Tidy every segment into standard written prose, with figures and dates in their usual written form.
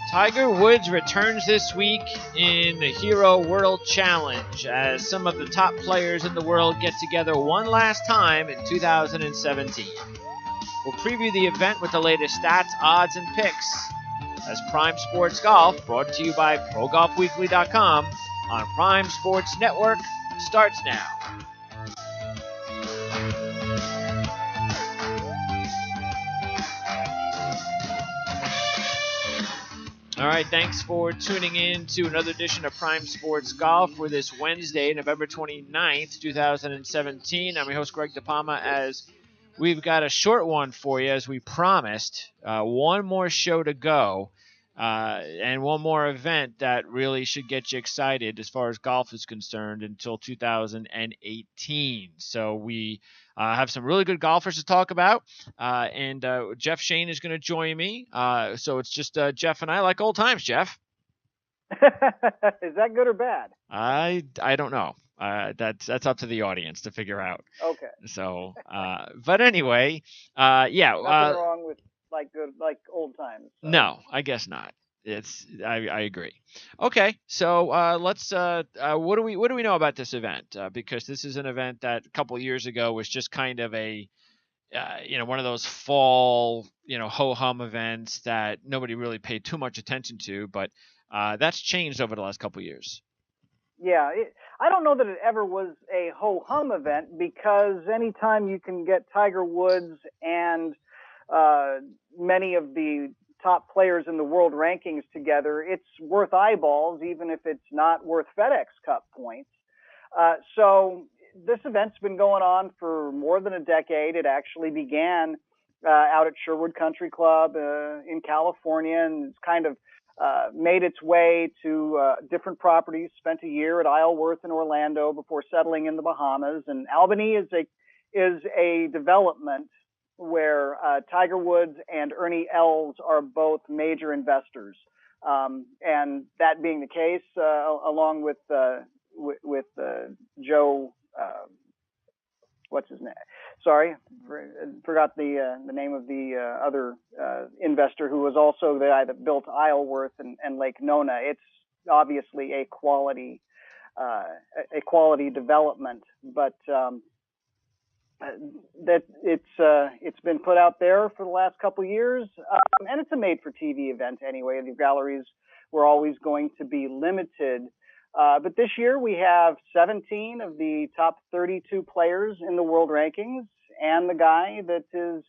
Tiger Woods returns this week in the Hero World Challenge as some of the top players in the world get together one last time in 2017. We'll preview the event with the latest stats, odds, and picks as Prime Sports Golf, brought to you by ProGolfWeekly.com on Prime Sports Network, starts now. All right, thanks for tuning in to another edition of Prime Sports Golf for this Wednesday, November 29th, 2017. I'm your host, Greg DePalma, as we've got a short one for you, as we promised. One more show to go and one more event that really should get you excited as far as golf is concerned until 2018. So we have some really good golfers to talk about, and Jeff Shane is going to join me. So it's just Jeff and I, like old times, Jeff. Is that good or bad? I don't know. That's up to the audience to figure out. Okay. So, but anyway, yeah. Nothing wrong with like old times. So. No, I guess not. I agree. Okay, so let's. What do we know about this event? Because this is an event that a couple years ago was just kind of a, one of those fall, ho hum events that nobody really paid too much attention to. But that's changed over the last couple years. Yeah, I don't know that it ever was a ho hum event, because anytime you can get Tiger Woods and many of the top players in the world rankings together, it's worth eyeballs, even if it's not worth FedEx Cup points. So this event's been going on for more than a decade. It actually began out at Sherwood Country Club in California, and it's kind of made its way to different properties, spent a year at Isleworth in Orlando before settling in the Bahamas. And Albany is a development where Tiger Woods and Ernie Els are both major investors. And that being the case, along with Joe, what's his name? Sorry, forgot the name of the other investor who was also the guy that built Isleworth and Lake Nona. It's obviously a quality development, but that it's been put out there for the last couple of years, and it's a made-for-TV event anyway. The galleries were always going to be limited. But this year we have 17 of the top 32 players in the world rankings, and the guy that is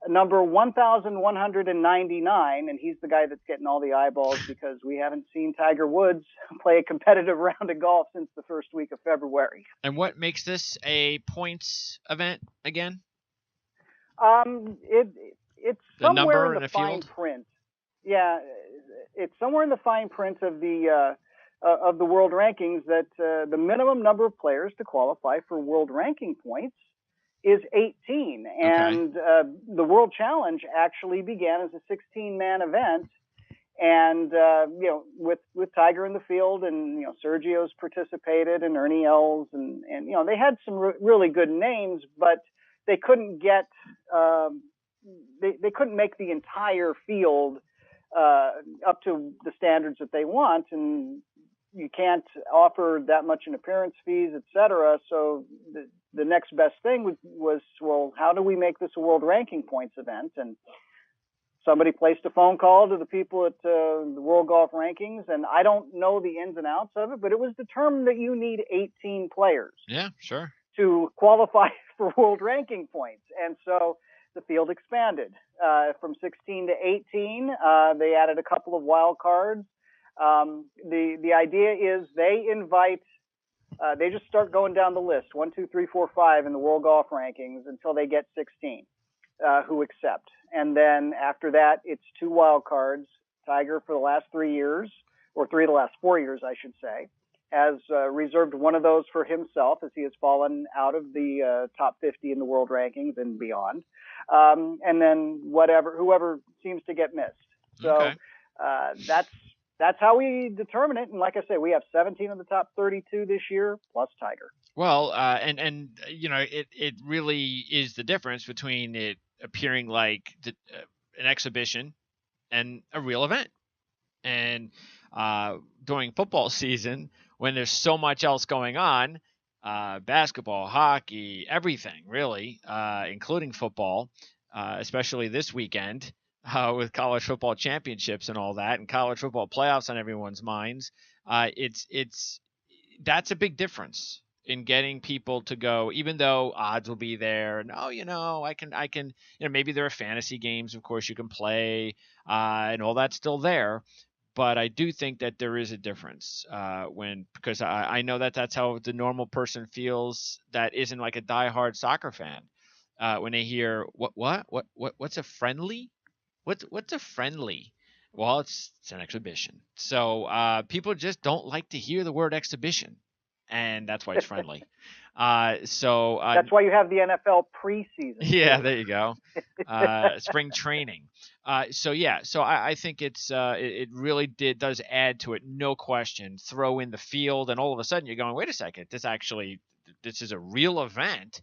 number 1,199, and he's the guy that's getting all the eyeballs because we haven't seen Tiger Woods play a competitive round of golf since the first week of February. And what makes this a points event again? It's somewhere in the fine print. Yeah, it's somewhere in the fine print of the world rankings that the minimum number of players to qualify for world ranking points is 18. And the World Challenge actually began as a 16-man event. And, with Tiger in the field, and, Sergio's participated, and Ernie Els, and they had some really good names, but they couldn't get, they couldn't make the entire field up to the standards that they want. And you can't offer that much in appearance fees, et cetera. So the next best thing was, well, how do we make this a world ranking points event? And somebody placed a phone call to the people at the World Golf Rankings, and I don't know the ins and outs of it, but it was determined that you need 18 players. Yeah, sure. To qualify for world ranking points. And so the field expanded from 16 to 18. They added a couple of wild cards. The idea is they invite, they just start going down the list, 1, 2, 3, 4, 5 in the World Golf Rankings until they get 16 who accept. And then after that, it's 2 wild cards. Tiger, for the last 3 years, or 3 of the last 4 years, I should say, has reserved one of those for himself, as he has fallen out of the top 50 in the world rankings and beyond. And then whoever seems to get missed. So that's how we determine it. And like I say, we have 17 of the top 32 this year, plus Tiger. Well, and it really is the difference between it appearing like an exhibition and a real event. And during football season, when there's so much else going on, basketball, hockey, everything really, including football, especially this weekend with college football championships and all that, and college football playoffs on everyone's minds. It's that's a big difference in getting people to go, even though odds will be there. And I can, maybe there are fantasy games, of course, you can play, and all that's still there. But I do think that there is a difference because I know that that's how the normal person feels that isn't like a diehard soccer fan when they hear what's a friendly, what's a friendly. Well, it's an exhibition. So people just don't like to hear the word exhibition, and that's why it's friendly. That's why you have the NFL preseason. Yeah, there you go. Spring training. So I think it really does add to it, no question. Throw in the field, and all of a sudden you're going, wait a second, this is a real event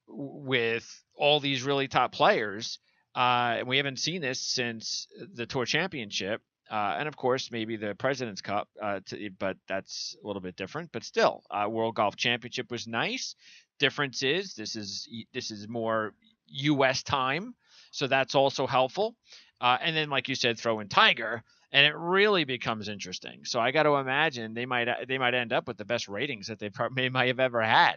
with all these really top players. And we haven't seen this since the Tour Championship. And of course, maybe the President's Cup, but that's a little bit different. But still, World Golf Championship was nice. Difference is this is more U.S. time, so that's also helpful. And then, like you said, throw in Tiger, and it really becomes interesting. So I got to imagine they might end up with the best ratings that they might have ever had.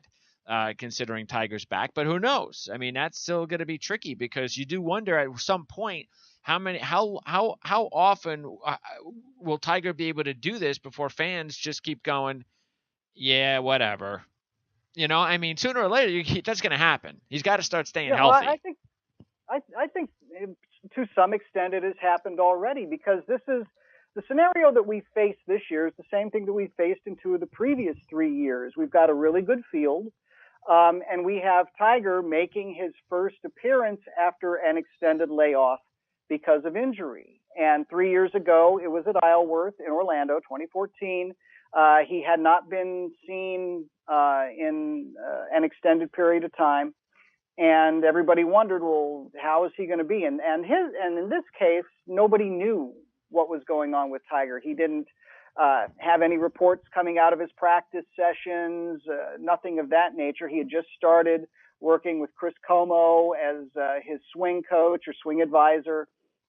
Considering Tiger's back, but who knows? I mean, that's still going to be tricky because you do wonder at some point how often will Tiger be able to do this before fans just keep going, yeah, whatever. I mean, sooner or later that's going to happen. He's got to start staying healthy. Well, I think to some extent it has happened already, because this is the scenario that we face this year is the same thing that we faced in 2 of the previous 3 years. We've got a really good field. And we have Tiger making his first appearance after an extended layoff because of injury. And 3 years ago, it was at Isleworth in Orlando, 2014. He had not been seen in an extended period of time. And everybody wondered, well, how is he going to be? And in this case, nobody knew what was going on with Tiger. He didn't have any reports coming out of his practice sessions, nothing of that nature. He had just started working with Chris Como as his swing coach or swing advisor,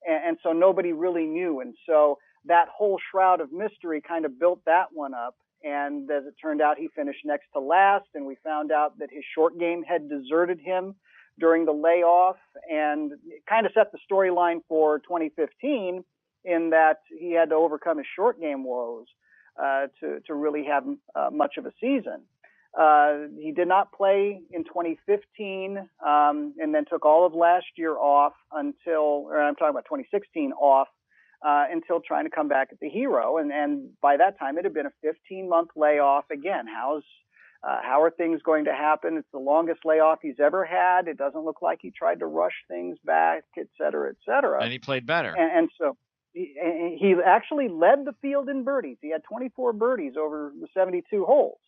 and so nobody really knew. And so that whole shroud of mystery kind of built that one up. And as it turned out, he finished next to last, and we found out that his short game had deserted him during the layoff, and it kind of set the storyline for 2015. In that he had to overcome his short game woes to really have much of a season. He did not play in 2015 and then took all of last year off I'm talking about 2016 off until trying to come back at the Hero. And by that time, it had been a 15-month layoff. Again, how are things going to happen? It's the longest layoff he's ever had. It doesn't look like he tried to rush things back, et cetera, et cetera. And he played better. And so he actually led the field in birdies. He had 24 birdies over the 72 holes.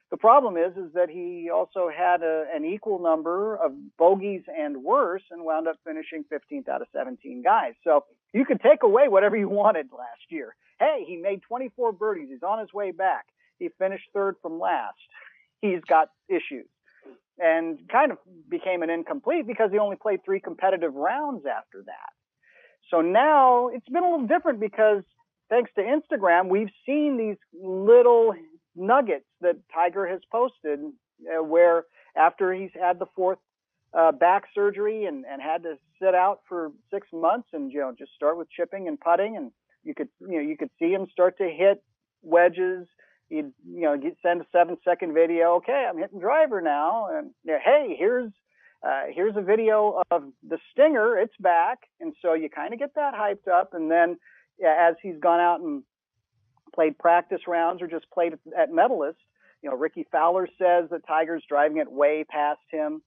The problem is that he also had an equal number of bogeys and worse, and wound up finishing 15th out of 17 guys. So you could take away whatever you wanted last year. Hey, he made 24 birdies. He's on his way back. He finished third from last. He's got issues. And kind of became an incomplete because he only played 3 competitive rounds after that. So now it's been a little different because thanks to Instagram, we've seen these little nuggets that Tiger has posted where after he's had the 4th back surgery and had to sit out for 6 months and, just start with chipping and putting. And you could see him start to hit wedges. He'd send a 7-second video. Okay, I'm hitting driver now. And hey, here's a video of the Stinger. It's back. And so you kind of get that hyped up. And then as he's gone out and played practice rounds or just played at Medalist, Ricky Fowler says that Tiger's driving it way past him.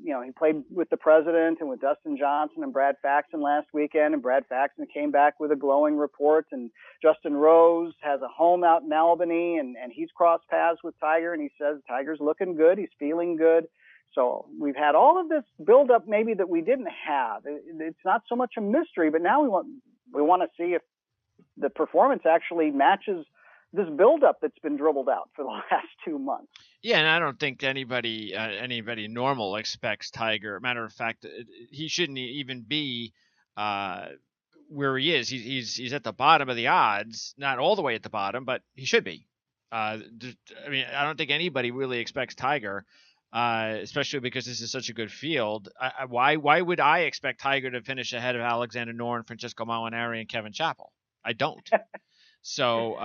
He played with the President and with Dustin Johnson and Brad Faxon last weekend, and Brad Faxon came back with a glowing report. And Justin Rose has a home out in Albany, and he's crossed paths with Tiger, and he says Tiger's looking good. He's feeling good. So we've had all of this build up maybe that we didn't have. It's not so much a mystery, but now we want to see if the performance actually matches this buildup that's been dribbled out for the last 2 months. Yeah, and I don't think anybody normal expects Tiger. Matter of fact, he shouldn't even be where he is. He's at the bottom of the odds, not all the way at the bottom, but he should be. I mean, I don't think anybody really expects Tiger, especially because this is such a good field. Why would I expect Tiger to finish ahead of Alexander Noren, Francesco Molinari, and Kevin Chappell? I don't. So,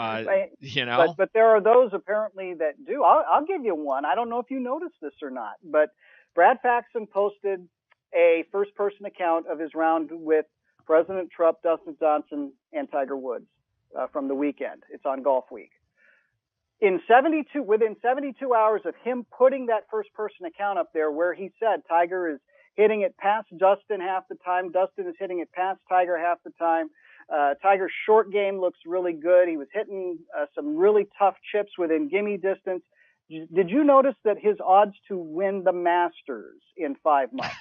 you know. But there are those apparently that do. I'll give you one. I don't know if you noticed this or not, but Brad Faxon posted a first-person account of his round with President Trump, Dustin Johnson, and Tiger Woods from the weekend. It's on Golf Week. Within 72 hours of him putting that first-person account up there, where he said Tiger is hitting it past Dustin half the time, Dustin is hitting it past Tiger half the time. Tiger's short game looks really good. He was hitting some really tough chips within gimme distance. Did you notice that his odds to win the Masters in 5 months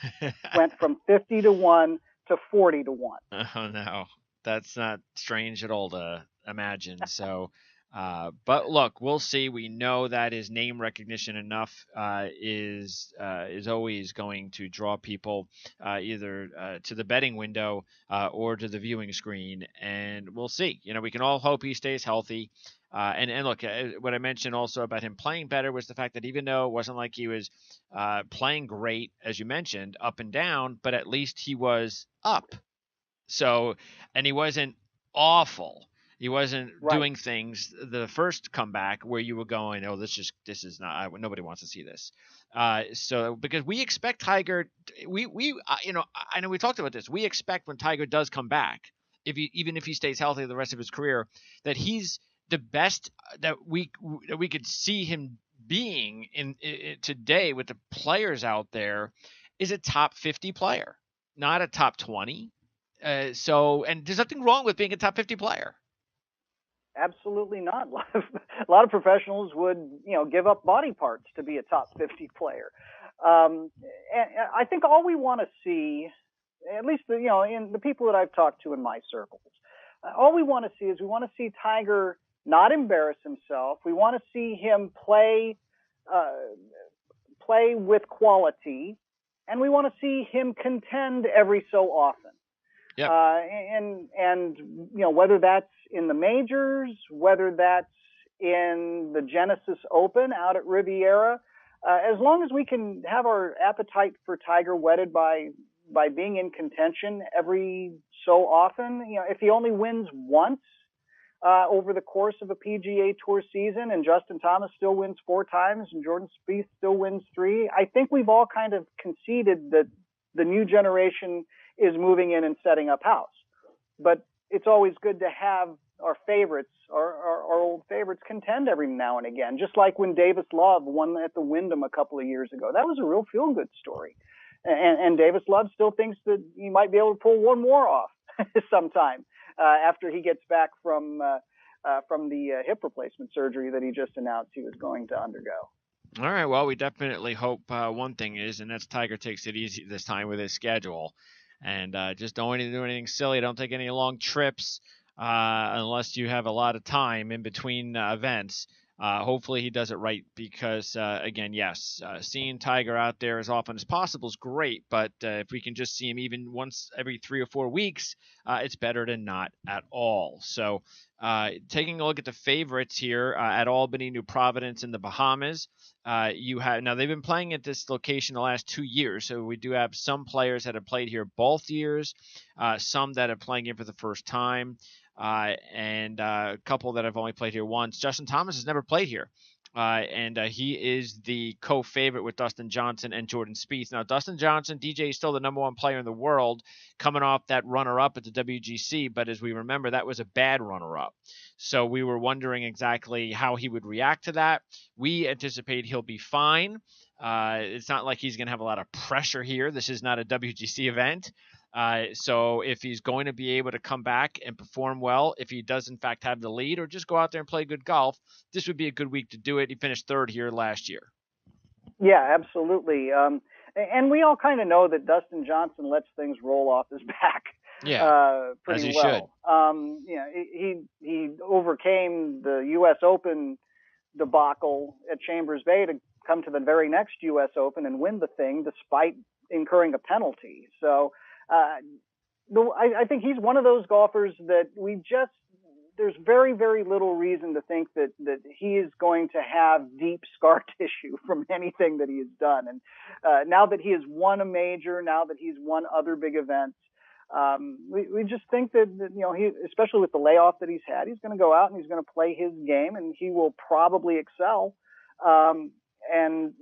went from 50 to 1 to 40 to 1? Oh, no. That's not strange at all to imagine. So, but look, we'll see. We know that his name recognition enough is always going to draw people either to the betting window or to the viewing screen, and we'll see. You know, we can all hope he stays healthy. And look, what I mentioned also about him playing better was the fact that even though it wasn't like he was playing great, as you mentioned, up and down, but at least he was up. So, and he wasn't awful. He wasn't doing things the first comeback where you were going, oh, this is not, nobody wants to see this. So because we expect Tiger, you know, I know we talked about this. We expect when Tiger does come back, even if he stays healthy the rest of his career, that he's the best that we could see him being in today with the players out there is a top 50 player, not a top 20. So, and there's nothing wrong with being a top 50 player. Absolutely not. A lot of professionals would, you know, give up body parts to be a top 50 player. And I think all we want to see, at least, you know, in the people that I've talked to in my circles, all we want to see is we want to see Tiger not embarrass himself. We want to see him play with quality, and we want to see him contend every so often. Yep. And you know, whether that's in the majors, whether that's in the Genesis Open out at Riviera, as long as we can have our appetite for Tiger whetted by being in contention every so often, you know, if he only wins once over the course of a PGA Tour season, and Justin Thomas still wins 4 times and Jordan Spieth still wins 3, I think we've all kind of conceded that the new generation is moving in and setting up house. But it's always good to have our favorites, our old favorites, contend every now and again, just like when Davis Love won at the Wyndham a couple of years ago. That was a real feel-good story. And Davis Love still thinks that he might be able to pull one more off sometime after he gets back from the hip replacement surgery that he just announced he was going to undergo. All right, well, we definitely hope one thing is, and that's Tiger takes it easy this time with his schedule. And just don't do anything silly. Don't take any long trips unless you have a lot of time in between events. Hopefully he does it right because, again, yes, seeing Tiger out there as often as possible is great. But if we can just see him even once every 3 or 4 weeks, it's better than not at all. So taking a look at the favorites here at Albany, New Providence, and the Bahamas. Now they've been playing at this location the last 2 years, so we do have some players that have played here both years, some that are playing here for the first time, and a couple that have only played here once. Justin Thomas has never played here, and he is the co-favorite with Dustin Johnson and Jordan Spieth. Now, Dustin Johnson, DJ, is still the number 1 player in the world, coming off that runner-up at the WGC, but as we remember, that was a bad runner-up. So we were wondering exactly how he would react to that. We anticipate he'll be fine. It's not like he's going to have a lot of pressure here. This is not a WGC event. So if he's going to be able to come back and perform well, if he does in fact have the lead, or just go out there and play good golf, this would be a good week to do it. He finished 3rd here last year. Yeah, absolutely. And we all kind of know that Dustin Johnson lets things roll off his back pretty as he well. He overcame the U.S. Open debacle at Chambers Bay to come to the very next U.S. Open and win the thing despite incurring a penalty. So I think he's one of those golfers that there's very, very little reason to think that he is going to have deep scar tissue from anything that he has done. And now that he has won a major, now that he's won other big events, we just think that he, especially with the layoff that he's had, he's going to go out and he's going to play his game, and he will probably excel and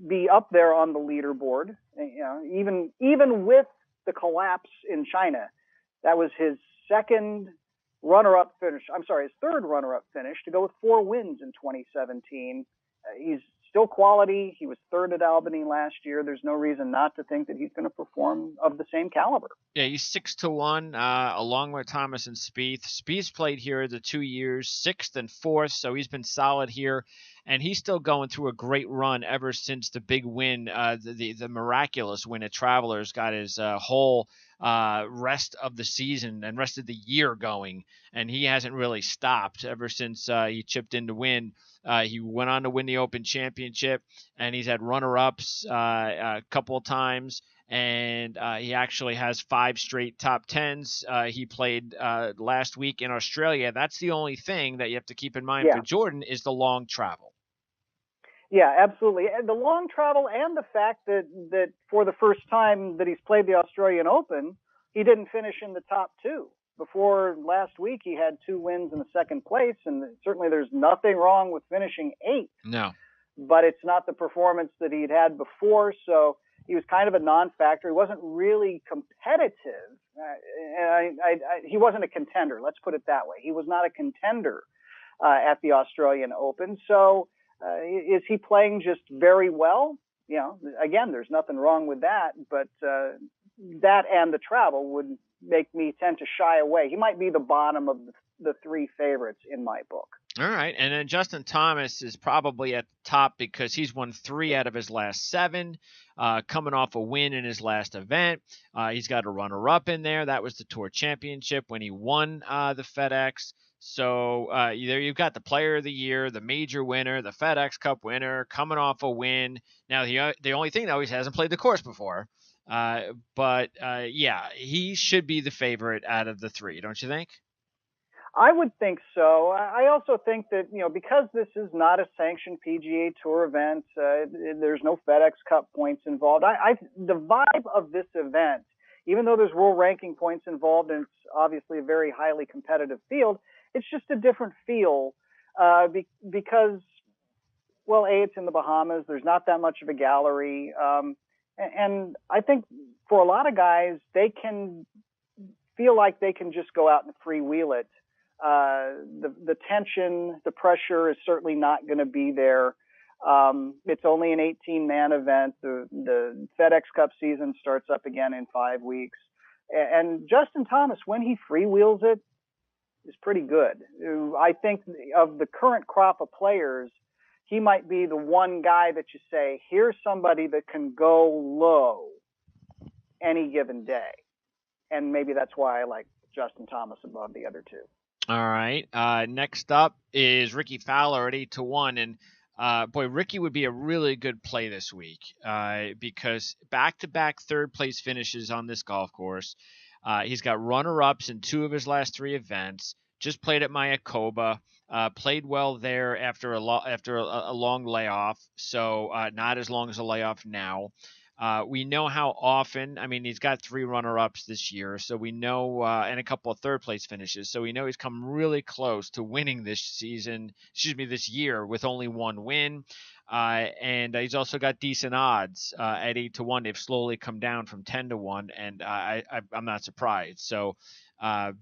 be up there on the leaderboard. Even with the collapse in China, that was his third runner-up finish to go with 4 wins in 2017. He's still quality. He was third at Albany last year. There's no reason not to think that he's going to perform of the same caliber. Yeah, he's 6-1, along with Thomas and Spieth. Spieth's played here the 2 years, 6th and 4th, so he's been solid here. And he's still going through a great run ever since the big win, the miraculous win at Travelers, got his whole rest of the season and rest of the year going. And he hasn't really stopped ever since he chipped in to win. He went on to win the Open Championship, and he's had runner-ups a couple of times. And he actually has 5 straight top 10s. He played last week in Australia. That's the only thing that you have to keep in mind for Jordan is the long travel. Yeah, absolutely. And the long travel and the fact that for the first time that he's played the Australian Open, he didn't finish in the top 2. Before last week, he had 2 wins in the second place, and certainly there's nothing wrong with finishing 8th. No. But it's not the performance that he'd had before, so he was kind of a non-factor. He wasn't really competitive. He wasn't a contender, let's put it that way. He was not a contender at the Australian Open, so is he playing just very well? Again, there's nothing wrong with that, but that and the travel would make me tend to shy away. He might be the bottom of the 3 favorites in my book. All right, and then Justin Thomas is probably at the top because he's won 3 out of his last 7, coming off a win in his last event. He's got a runner-up in there. That was the Tour Championship when he won the FedEx. So there you've got the Player of the Year, the major winner, the FedEx Cup winner, coming off a win. Now, the only thing, though, he hasn't played the course before. But he should be the favorite out of the 3, don't you think? I would think so. I also think that, because this is not a sanctioned PGA Tour event, there's no FedEx Cup points involved. The vibe of this event, even though there's world ranking points involved and it's obviously a very highly competitive field, it's just a different feel because, well, it's in the Bahamas. There's not that much of a gallery. And I think for a lot of guys, they can feel like they can just go out and freewheel it. The tension, the pressure is certainly not going to be there. It's only an 18-man event. The FedEx Cup season starts up again in 5 weeks. And Justin Thomas, when he freewheels it, is pretty good. I think of the current crop of players, he might be the one guy that you say, here's somebody that can go low any given day. And maybe that's why I like Justin Thomas above the other 2. All right. Next up is Ricky Fowler at 8-1. And Ricky would be a really good play this week because back-to-back third-place finishes on this golf course. He's got runner-ups in 2 of his last 3 events. Just played at Mayakoba. Played well there after a long layoff. So not as long as a layoff now. We know how often. I mean, he's got 3 runner-ups this year, so we know, and a couple of third-place finishes. So we know he's come really close to winning this year with only 1 win. And he's also got decent odds at 8-1. They've slowly come down from 10-1, and I'm not surprised. So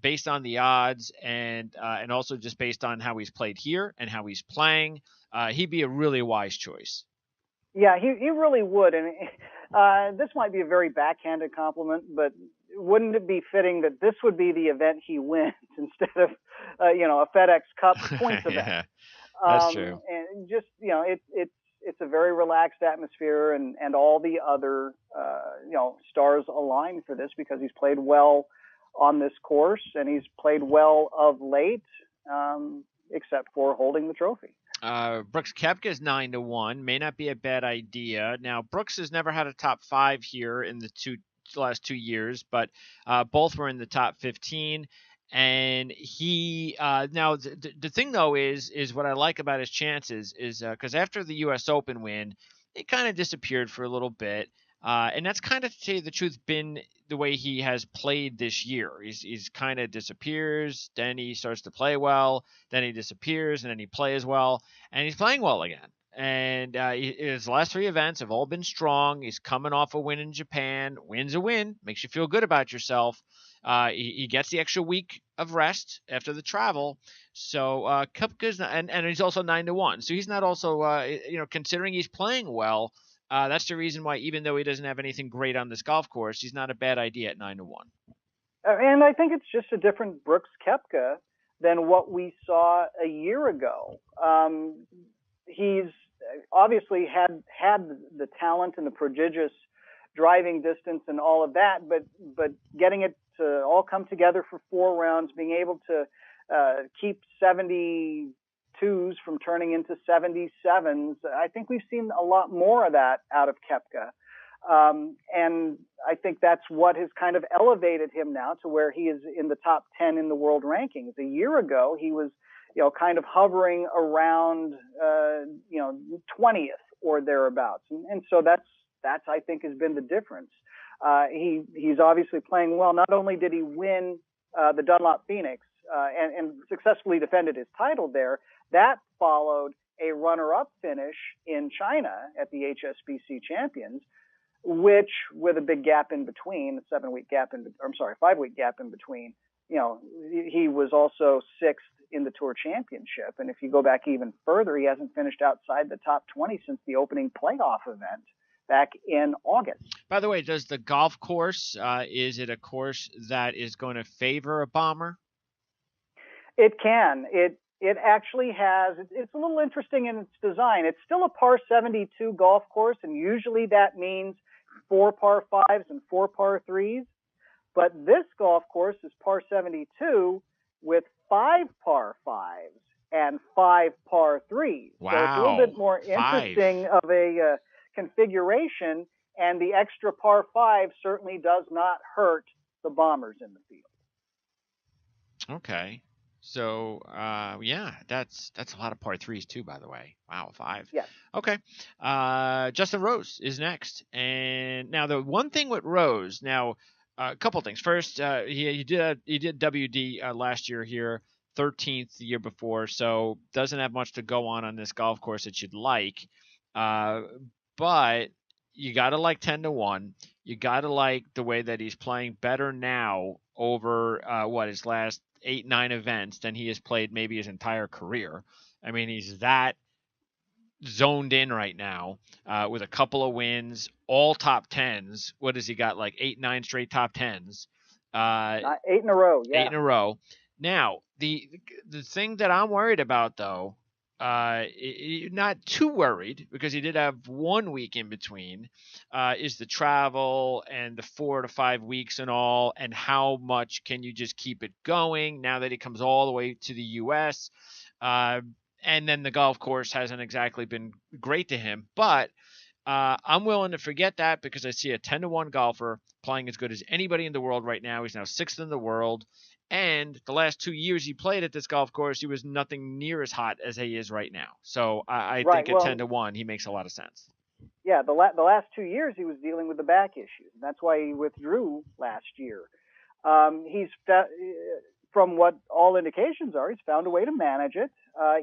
based on the odds and also just based on how he's played here and how he's playing, he'd be a really wise choice. Yeah, he really would. And this might be a very backhanded compliment, but wouldn't it be fitting that this would be the event he wins instead of, a FedEx Cup points event? Yeah, that's true. And just, it's a very relaxed atmosphere and all the other, stars align for this because he's played well on this course, and he's played well of late, except for holding the trophy. Brooks Koepka is 9-1. May not be a bad idea. Now, Brooks has never had a top 5 here in the last 2 years, but both were in the top 15. And he now the thing though is what I like about his chances is because after the U.S. Open win, it kind of disappeared for a little bit. And that's kind of, to tell you the truth, been the way he has played this year. He's kind of disappears, then he starts to play well, then he disappears, and then he plays well, and he's playing well again. And his last 3 events have all been strong. He's coming off a win in Japan. Win's a win. Makes you feel good about yourself. He gets the extra week of rest after the travel. So Koepka's not, and he's also 9-1. So he's not also, considering he's playing well, that's the reason why, even though he doesn't have anything great on this golf course, he's not a bad idea at 9-1. And I think it's just a different Brooks Koepka than what we saw a year ago. He's obviously had the talent and the prodigious driving distance and all of that, but getting it to all come together for 4 rounds, being able to keep 72s from turning into 77s, I think we've seen a lot more of that out of Koepka. And I think that's what has kind of elevated him now to where he is in the top 10 in the world rankings. A year ago, he was, kind of hovering around, 20th or thereabouts. And so that's, I think, has been the difference. He's obviously playing well. Not only did he win the Dunlop Phoenix and successfully defended his title there, that followed a runner-up finish in China at the HSBC Champions, which, with a big gap in between, a 5-week gap in between, he was also 6th in the Tour Championship. And if you go back even further, he hasn't finished outside the top 20 since the opening playoff event back in August. By the way, does the golf course, is it a course that is going to favor a bomber? It can. It actually has. It's a little interesting in its design. It's still a par 72 golf course, and usually that means 4 par 5s and 4 par 3s. But this golf course is par 72 with 5 par 5s and 5 par 3s. Wow. So it's a little bit more interesting of a configuration, and the extra par 5 certainly does not hurt the bombers in the field. Okay. So, that's a lot of par 3s too, by the way. Wow, 5. Yes. Okay. Justin Rose is next. And now the one thing with Rose, a couple things. First, he did WD last year here, 13th the year before, so doesn't have much to go on this golf course that you'd like. But you got to like 10-1. You got to like the way that he's playing better now over his last 8-9 events than he has played maybe his entire career. I mean, he's that zoned in right now with a couple of wins, all top 10s. What has he got? Like 8-9 straight top 10s. 8 in a row. Yeah. 8 in a row. Now, the thing that I'm worried about, though, not too worried because he did have 1 week in between, is the travel and the 4 to 5 weeks and all, and how much can you just keep it going now that he comes all the way to the U.S. And then the golf course hasn't exactly been great to him, but I'm willing to forget that because I see a 10-1 golfer playing as good as anybody in the world right now. He's now 6th in the world. And the last 2 years he played at this golf course, he was nothing near as hot as he is right now. So I think at 10-1, he makes a lot of sense. Yeah, the last 2 years he was dealing with the back issues. That's why he withdrew last year. From what all indications are, he's found a way to manage it,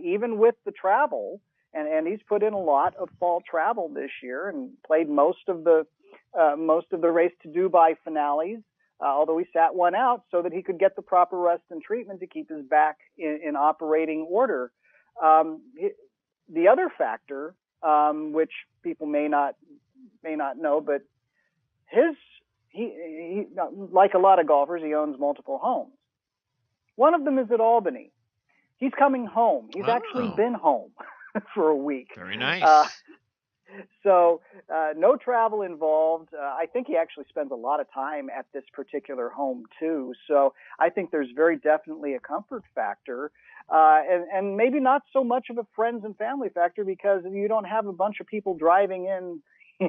even with the travel. And he's put in a lot of fall travel this year and played most of the race to Dubai finales. Although he sat one out so that he could get the proper rest and treatment to keep his back in operating order. The other factor, which people may not know, but he like a lot of golfers, he owns multiple homes. One of them is at Albany. He's coming home. He's actually been home for a week. Very nice. So no travel involved. I think he actually spends a lot of time at this particular home too. So I think there's very definitely a comfort factor, and maybe not so much of a friends and family factor because you don't have a bunch of people driving in,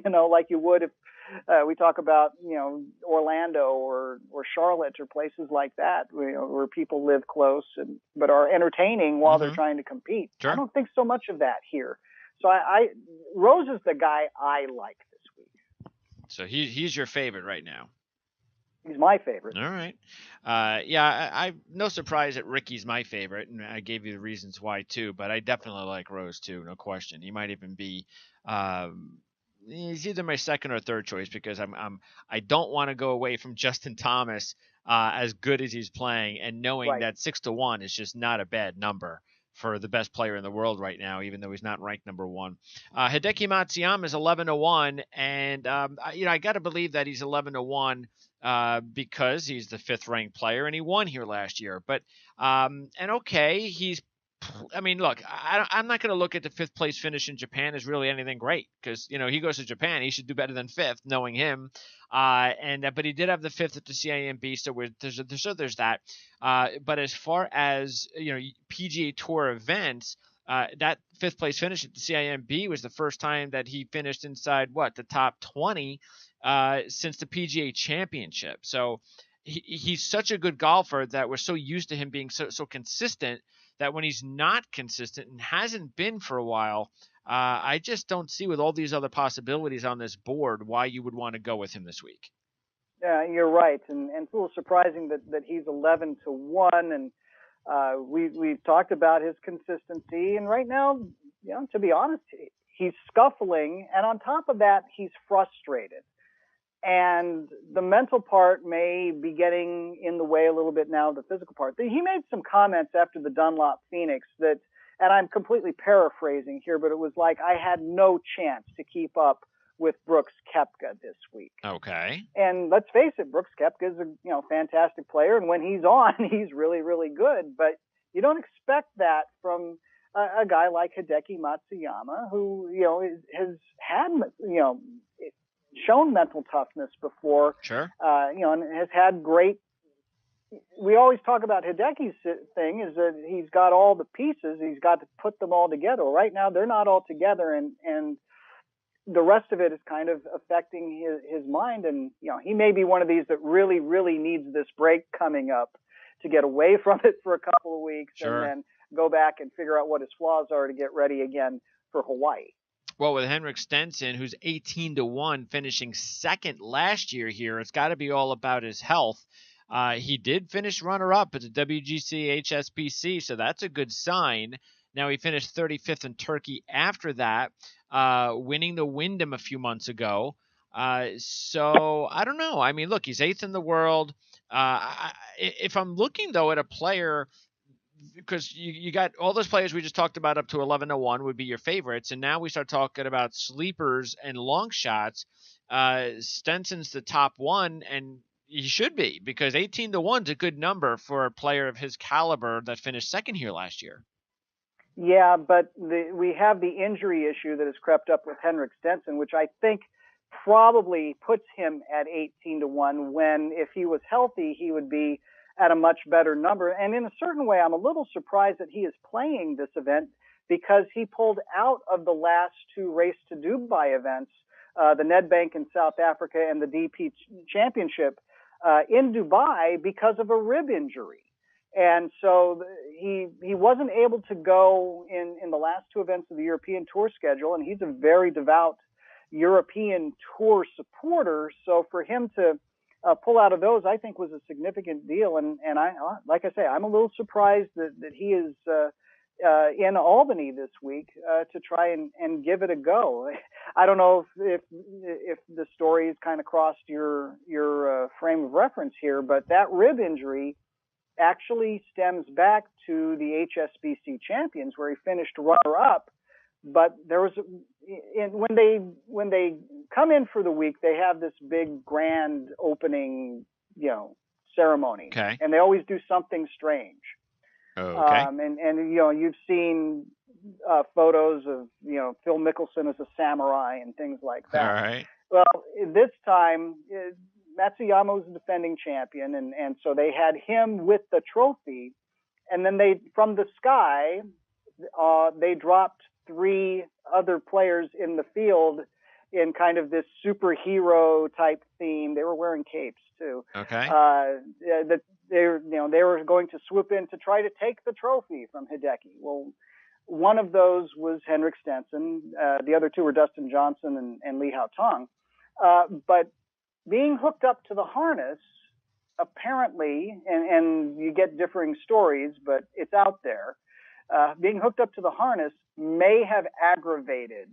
like you would if we talk about Orlando or Charlotte or places like that, where people live close but are entertaining while they're trying to compete. Sure. I don't think so much of that here. So Rose is the guy I like this week. So he's your favorite right now. He's my favorite. All right. I no surprise that Ricky's my favorite, and I gave you the reasons why too. But I definitely like Rose too, no question. He might even be. He's either my second or third choice because I don't want to go away from Justin Thomas as good as he's playing, and knowing that 6-1 is just not a bad number for the best player in the world right now, even though he's not ranked number one. Hideki Matsuyama is 11-1, and I got to believe that he's 11-1 because he's the fifth-ranked player, and he won here last year. But look, I'm not going to look at the fifth place finish in Japan as really anything great because he goes to Japan, he should do better than fifth, knowing him. But he did have the fifth at the CIMB, so there's that. But as far as PGA Tour events, that fifth place finish at the CIMB was the first time that he finished inside the top 20 since the PGA Championship. So he's such a good golfer that we're so used to him being so consistent that when he's not consistent and hasn't been for a while, I just don't see with all these other possibilities on this board why you would want to go with him this week. Yeah, you're right, and it's a little surprising that he's 11-1, and we've talked about his consistency, and right now, to be honest, he's scuffling, and on top of that, he's frustrated. And the mental part may be getting in the way a little bit now of the physical part. He made some comments after the Dunlop Phoenix that, and I'm completely paraphrasing here, but it was like I had no chance to keep up with Brooks Koepka this week. Okay. And let's face it, Brooks Koepka is a fantastic player, and when he's on, he's really, really good. But you don't expect that from a guy like Hideki Matsuyama, who has had shown mental toughness before. Sure. And has had great. We always talk about Hideki's thing is that he's got all the pieces. He's got to put them all together. Right now, they're not all together, and the rest of it is kind of affecting his mind. And he may be one of these that really, really needs this break coming up to get away from it for a couple of weeks, sure, and then go back and figure out what his flaws are to get ready again for Hawaii. Well, with Henrik Stenson, who's 18-1, finishing second last year here, it's got to be all about his health. He did finish runner-up at the WGC HSBC, so that's a good sign. Now, he finished 35th in Turkey after that, winning the Wyndham a few months ago. So, I don't know. I mean, look, he's 8th in the world. If I'm looking, though, at a player – because you got all those players we just talked about up to 11-1 would be your favorites, and now we start talking about sleepers and long shots. Stenson's the top one, and he should be because 18-1 is a good number for a player of his caliber that finished second here last year. Yeah, but we have the injury issue that has crept up with Henrik Stenson, which I think probably puts him at 18-1 when if he was healthy, he would be at a much better number. And in a certain way, I'm a little surprised that he is playing this event because he pulled out of the last two Race to Dubai events, the Nedbank in South Africa and the DP Championship in Dubai because of a rib injury. And so he wasn't able to go in the last two events of the European Tour schedule, and he's a very devout European Tour supporter. So for him to pull out of those, I think, was a significant deal. And I, like I say, I'm a little surprised that he is in Albany this week to try and give it a go. I don't know if the story has kind of crossed your frame of reference here, but that rib injury actually stems back to the HSBC Champions, where he finished runner-up. But there was when they come in for the week, they have this big grand opening, ceremony, okay, and they always do something strange. Okay. And you've seen photos of Phil Mickelson as a samurai and things like that. All right. Well, this time Matsuyama was the defending champion, and so they had him with the trophy, and then from the sky they dropped 3 other players in the field in kind of this superhero type theme. They were wearing capes too. Okay. That they were going to swoop in to try to take the trophy from Hideki. Well, one of those was Henrik Stenson. The other 2 were Dustin Johnson and Li Hao Tong. But being hooked up to the harness, apparently, and you get differing stories, but it's out there, being hooked up to the harness may have aggravated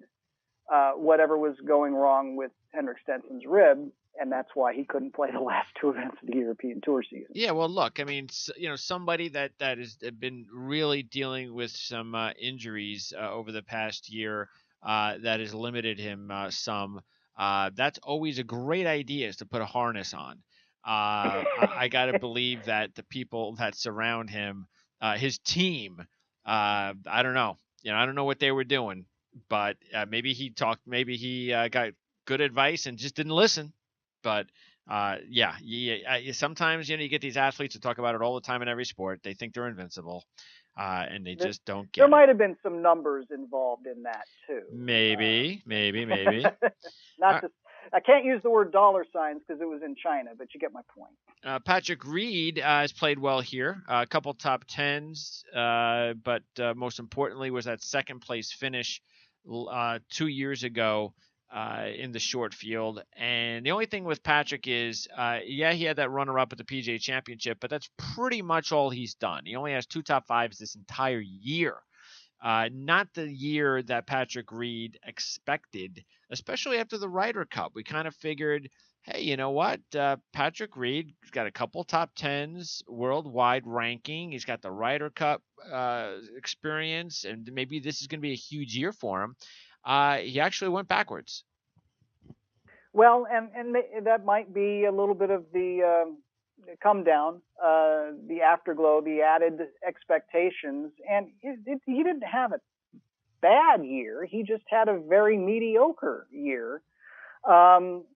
whatever was going wrong with Henrik Stenson's rib, and that's why he couldn't play the last 2 events of the European Tour season. Yeah, well, look, I mean, somebody that has been really dealing with some injuries over the past year that has limited him some. That's always a great idea, is to put a harness on. I got to believe that the people that surround him, his team, I don't know. I don't know what they were doing, but maybe he got good advice and just didn't listen. But sometimes you get these athletes who talk about it all the time in every sport. They think they're invincible, and they just don't get. There might have been some numbers involved in that too. Maybe. Not just. I can't use the word dollar signs because it was in China, but you get my point. Patrick Reed has played well here. A couple top tens, but most importantly was that second place finish 2 years ago in the short field. And the only thing with Patrick is, he had that runner-up at the PGA Championship, but that's pretty much all he's done. He only has 2 top 5s this entire year. Not the year that Patrick Reed expected, especially after the Ryder Cup. We kind of figured, hey, you know what? Patrick Reed's got a couple top 10s, worldwide ranking. He's got the Ryder Cup experience, and maybe this is going to be a huge year for him. He actually went backwards. Well, and that might be a little bit of the come down, the afterglow, the added expectations. And he didn't have a bad year. He just had a very mediocre year.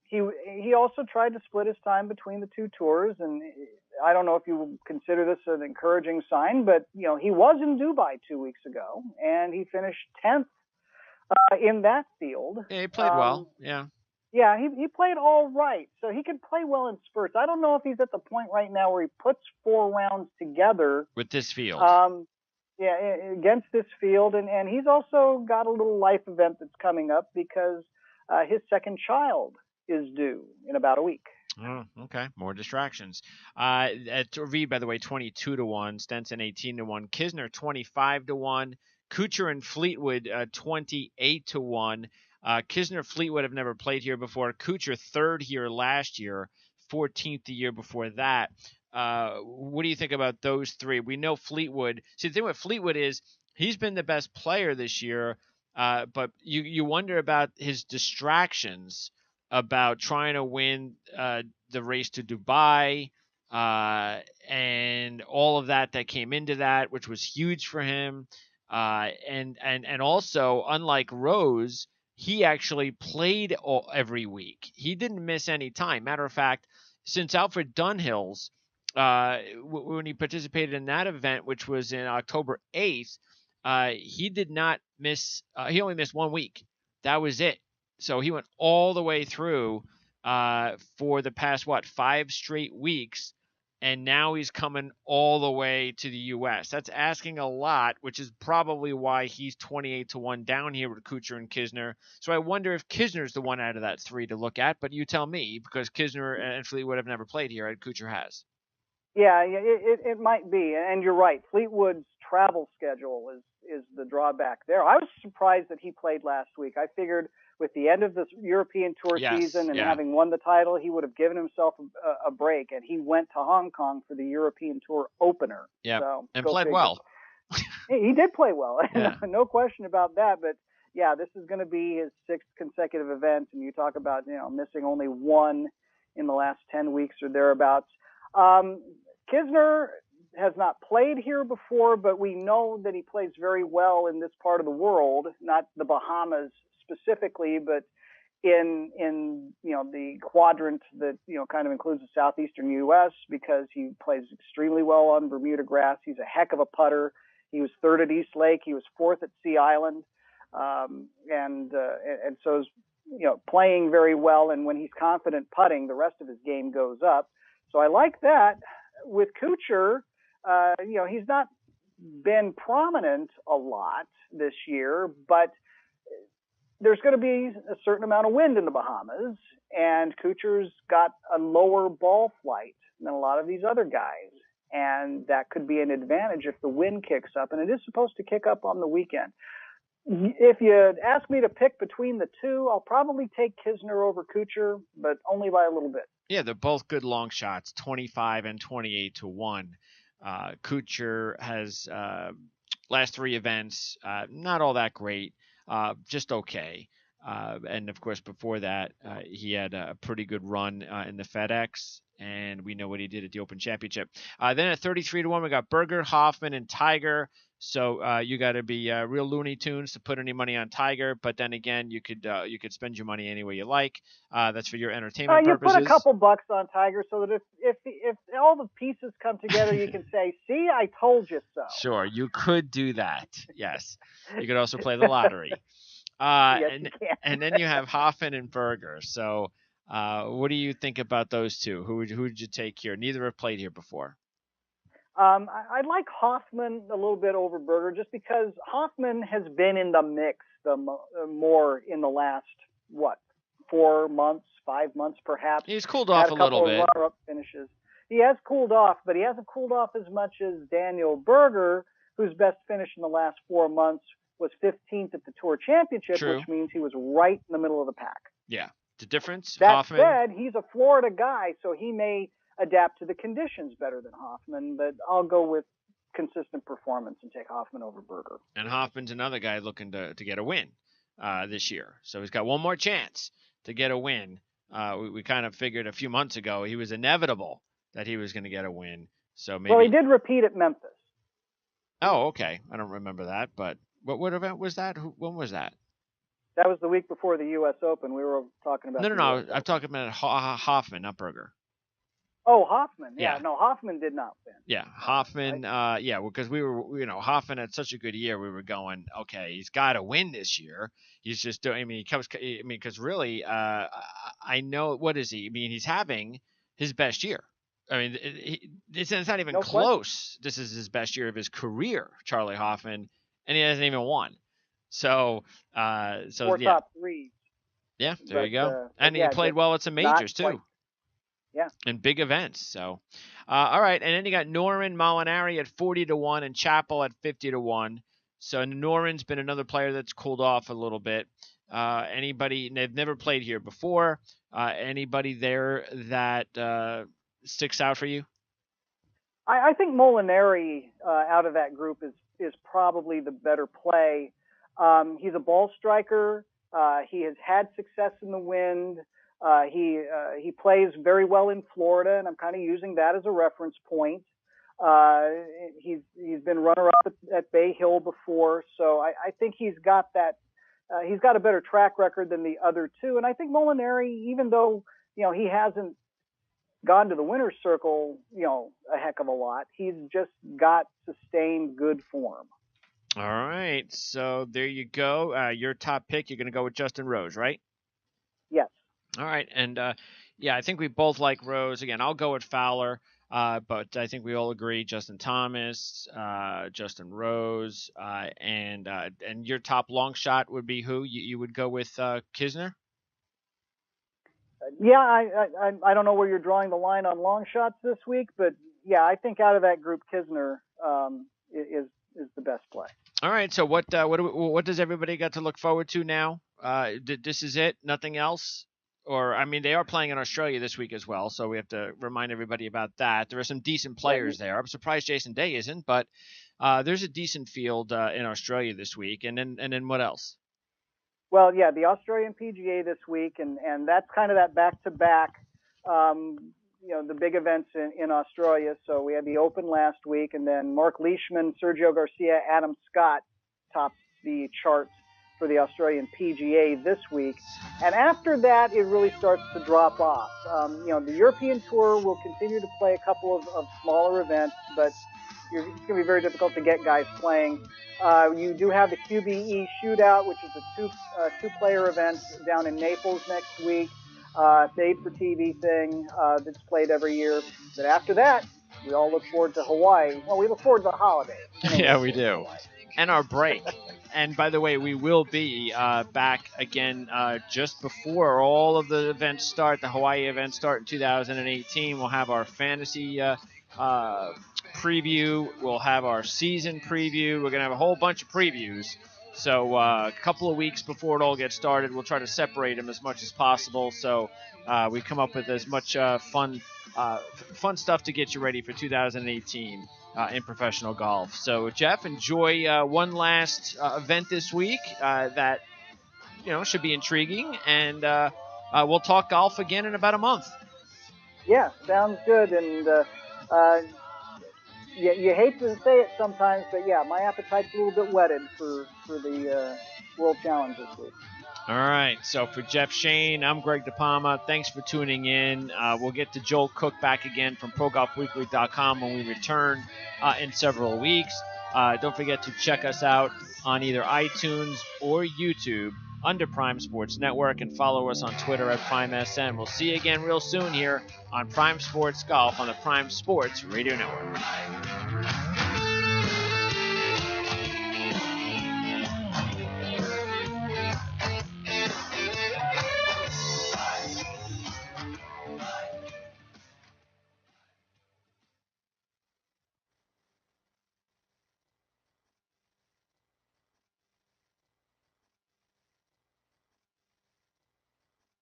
He also tried to split his time between the 2 tours, and I don't know if you consider this an encouraging sign, but he was in Dubai 2 weeks ago, and he finished 10th in that field. Yeah, he played well. Yeah. Yeah, he played all right. So he could play well in spurts. I don't know if he's at the point right now where he puts 4 rounds together with this field. Against this field, and he's also got a little life event that's coming up because his second child is due in about a week. Oh, okay. More distractions. At Reed, by the way, 22-1, Stenson 18-1, Kisner 25-1, Kuchar and Fleetwood 28-1. Kisner, Fleetwood have never played here before. Kuchar third here last year, 14th the year before that. What do you think about those 3? We know Fleetwood. See, the thing with Fleetwood is he's been the best player this year, but you wonder about his distractions, about trying to win the race to Dubai, and all of that came into that, which was huge for him. And also, unlike Rose, he actually played every week. He didn't miss any time. Matter of fact, since Alfred Dunhill's, when he participated in that event, which was in October 8th, he did not miss. He only missed 1 week. That was it. So he went all the way through for the past 5 straight weeks, and now he's coming all the way to the U.S. That's asking a lot, which is probably why he's 28-1 down here with Kuchar and Kisner. So I wonder if Kisner's the one out of that 3 to look at, but you tell me, because Kisner and Fleetwood have never played here, and Kuchar has. Yeah, it might be, and you're right. Fleetwood's travel schedule is the drawback there. I was surprised that he played last week. I figured with the end of the European Tour season and having won the title, he would have given himself a break, and he went to Hong Kong for the European Tour opener. Yeah, so, and played well. He did play well, Yeah. No question about that. But yeah, this is going to be his 6th consecutive event, and you talk about missing only 1 in the last 10 weeks or thereabouts. Kisner has not played here before, but we know that he plays very well in this part of the world, not the Bahamas specifically, but in the quadrant that kind of includes the southeastern U.S. because he plays extremely well on Bermuda grass. He's a heck of a putter. He was third at East Lake. He was fourth at Sea Island, and so is playing very well. And when he's confident putting, the rest of his game goes up. So I like that. With Kuchar, he's not been prominent a lot this year, but there's going to be a certain amount of wind in the Bahamas, and Kuchar's got a lower ball flight than a lot of these other guys, and that could be an advantage if the wind kicks up, and it is supposed to kick up on the weekend. If you ask me to pick between the two, I'll probably take Kisner over Kuchar, but only by a little bit. Yeah, they're both good long shots, 25 and 28 to 1. Kuchar has last three events, not all that great, just okay. And of course, before that, he had a pretty good run in the FedEx, and we know what he did at the Open Championship. Then at 33 to 1, we got Berger, Hoffman, and Tiger. So you got to be real Looney Tunes to put any money on Tiger, but then again, you could spend your money any way you like. That's for your entertainment purposes. You put a couple bucks on Tiger, so that if all the pieces come together, you can say, "See, I told you so." Sure, you could do that. Yes, you could also play the lottery. Yes, you can. And then you have Hoffman and Berger. So what do you think about those two? Who would you take here? Neither have played here before. I like Hoffman a little bit over Berger just because Hoffman has been in the mix more in the last, 4 months, 5 months perhaps. He's cooled off a little bit. Runner-up finishes. He has cooled off, but he hasn't cooled off as much as Daniel Berger, whose best finish in the last 4 months was 15th at the Tour Championship, True. Which means he was right in the middle of the pack. Yeah. The difference, that Hoffman. said, he's a Florida guy, so he may adapt to the conditions better than Hoffman, but I'll go with consistent performance and take Hoffman over Berger. And Hoffman's another guy looking to get a win this year. So he's got one more chance to get a win. We kind of figured a few months ago he was inevitable that he was going to get a win. So maybe. Well, he did repeat at Memphis. Oh, okay. I don't remember that, but what event was that? When was that? That was the week before the U.S. Open. We were talking about. No. I'm talking about Hoffman, not Berger. Oh, Hoffman. Yeah. No, Hoffman did not win. Yeah, Hoffman. Because we were, Hoffman had such a good year. We were going, okay, he's got to win this year. He's just doing. Because really, I know what is he? I mean, he's having his best year. I mean, it's not even close. This is his best year of his career, Charlie Hoffman, and he hasn't even won. So, Four top threes. Yeah, there you go. And he played well at some majors too. Yeah. And big events. So, all right. And then you got Noren Molinari at 40 to 1 and Chappell at 50 to 1. So Noren's been another player that's cooled off a little bit. Anybody, they've never played here before. Anybody there that sticks out for you? I think Molinari out of that group is probably the better play. He's a ball striker. He has had success in the wind. He plays very well in Florida, and I'm kind of using that as a reference point. He's been runner-up at Bay Hill before, so I think he's got that. He's got a better track record than the other two, and I think Molinari, even though he hasn't gone to the winner's circle, a heck of a lot, he's just got sustained good form. All right, so there you go. Your top pick, you're going to go with Justin Rose, right? Yes. All right, and I think we both like Rose. Again, I'll go with Fowler, but I think we all agree Justin Thomas, Justin Rose, and your top long shot would be who? You would go with Kisner? Yeah, I don't know where you're drawing the line on long shots this week, but yeah, I think out of that group, Kisner is the best play. All right, so what does everybody got to look forward to now? This is it, nothing else? Or, I mean, they are playing in Australia this week as well, so we have to remind everybody about that. There are some decent players there. I'm surprised Jason Day isn't, but there's a decent field in Australia this week. And then what else? Well, yeah, the Australian PGA this week, and that's kind of that back-to-back the big events in Australia. So we had the Open last week, and then Mark Leishman, Sergio Garcia, Adam Scott topped the charts for the Australian PGA this week. And after that, it really starts to drop off. The European Tour will continue to play a couple of smaller events, but it's going to be very difficult to get guys playing. You do have the QBE Shootout, which is a two-player event down in Naples next week. Made for TV thing that's played every year. But after that, we all look forward to Hawaii. Well, we look forward to the holidays. Yeah, we do. And our break. And by the way, we will be back again just before all of the events start. The Hawaii events start in 2018. We'll have our fantasy preview. We'll have our season preview. We're going to have a whole bunch of previews. So a couple of weeks before it all gets started, we'll try to separate them as much as possible. So we come up with as much fun stuff to get you ready for 2018 in professional golf. So Jeff, enjoy one last event this week that should be intriguing, and we'll talk golf again in about a month. Yeah, sounds good. And you hate to say it sometimes, but yeah, my appetite's a little bit whetted for the World Challenge this week. All right, so for Jeff Shane, I'm Greg DePalma. Thanks for tuning in. We'll get to Joel Cook back again from ProGolfWeekly.com when we return in several weeks. Don't forget to check us out on either iTunes or YouTube under Prime Sports Network, and follow us on Twitter at PrimeSN. We'll see you again real soon here on Prime Sports Golf on the Prime Sports Radio Network.